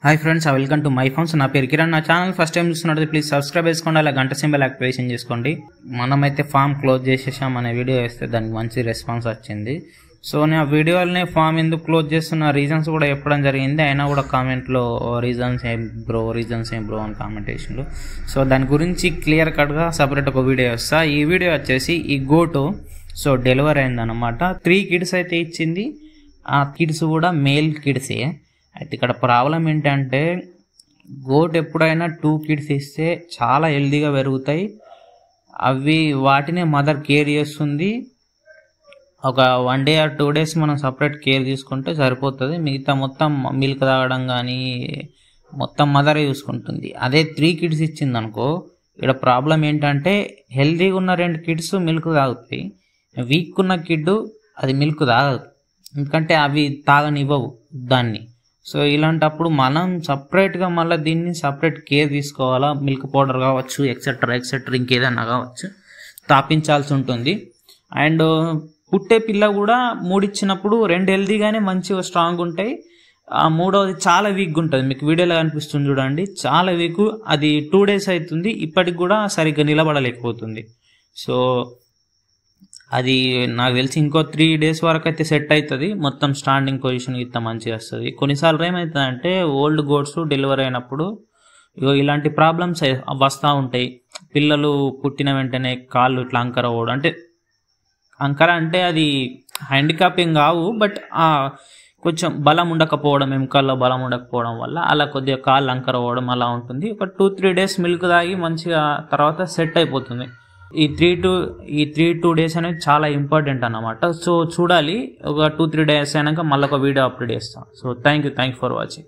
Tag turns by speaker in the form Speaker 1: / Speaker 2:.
Speaker 1: Hi friends, welcome to my farms. నా పేరు కిరణ్. నా ఛానల్ ఫస్ట్ టైం చూస్తున్నట్టు ప్లీజ్ సబ్స్క్రైబ్ చేసుకోండి, అలా గంట సింబల్ యాక్టివేషన్ చేసుకోండి. మనమైతే ఫామ్ క్లోజ్ చేసేసాం అనే వీడియో వేస్తే దానికి మంచి రెస్పాన్స్ వచ్చింది. సో నేను ఆ వీడియోని ఫామ్ ఎందుకు క్లోజ్ చేస్తున్న రీజన్స్ కూడా చెప్పడం జరిగింది. అయినా కూడా కామెంట్లో రీజన్స్ ఏం బ్రో అని కామెంటేషన్లు. సో దాని గురించి క్లియర్ కట్గా సపరేట్ ఒక వీడియో వస్తా. ఈ వీడియో వచ్చేసి ఈ గోటు సో డెలివరీ అయిందనమాట. 3 kids అయితే ఇచ్చింది. ఆ కిడ్స్ కూడా మేల్ కిడ్సే. అయితే ఇక్కడ ప్రాబ్లం ఏంటంటే గోట్ ఎప్పుడైనా 2 kids ఇస్తే చాలా హెల్దీగా పెరుగుతాయి. అవి వాటినే మదర్ కేర్ చేస్తుంది. ఒక 1 day or 2 days మనం సపరేట్ కేర్ తీసుకుంటే సరిపోతుంది. మిగతా మొత్తం మిల్క్ తాగడం కానీ మొత్తం మదరే చూసుకుంటుంది. అదే 3 kids ఇచ్చింది అనుకో, ఇక్కడ ప్రాబ్లం ఏంటంటే హెల్దీగా ఉన్న 2 kids మిల్క్ తాగుతాయి, వీక్ ఉన్న కిడ్ అది మిల్క్ తాగదు, ఎందుకంటే అవి తాగనివ్వవు దాన్ని. సో ఇలాంటప్పుడు మనం సపరేట్గా మళ్ళీ దీన్ని సపరేట్ కేర్ తీసుకోవాలా. మిల్క్ పౌడర్ కావచ్చు, ఎక్సెట్రా ఇంకేదన్నా కావచ్చు తాపించాల్సి ఉంటుంది. అండ్ పుట్టే పిల్ల కూడా 3 ఇచ్చినప్పుడు 2 హెల్దీగానే మంచిగా స్ట్రాంగ్ ఉంటాయి. ఆ 3వది చాలా వీక్గా ఉంటుంది. మీకు వీడియోలో కనిపిస్తుంది చూడండి, చాలా వీక్. అది 2 days అవుతుంది, ఇప్పటికి కూడా సరిగ్గా నిలబడలేకపోతుంది. సో అది నాకు తెలిసి ఇంకో 3 days వరకు అయితే సెట్ అవుతుంది. మొత్తం స్టాండింగ్ పొజిషన్ ఇంత మంచిగా వస్తుంది. కొన్నిసార్లు ఏమవుతుందంటే ఓల్డ్ గోడ్స్ డెలివరీ అయినప్పుడు ఇలాంటి ప్రాబ్లమ్స్ వస్తూ ఉంటాయి. పిల్లలు పుట్టిన వెంటనే కాళ్ళు ఇట్లా అంకర పోవడం, అంటే అంకర అంటే అది హ్యాండిక్యాపింగ్ కావు, బట్ కొంచెం బలం ఉండకపోవడం, ఎముకల్లో బలం ఉండకపోవడం వల్ల అలా కొద్దిగా కాళ్ళు అంకర పోవడం అలా ఉంటుంది. ఒక 2-3 days మిల్క్ తాగి మంచిగా తర్వాత సెట్ అయిపోతుంది. ఈ 3-2 days అనేది చాలా ఇంపార్టెంట్ అన్నమాట. సో చూడాలి. ఒక 2-3 days అయినాక మళ్ళీ ఒక వీడియో అప్లోడ్ చేస్తాను. So thank you for watching.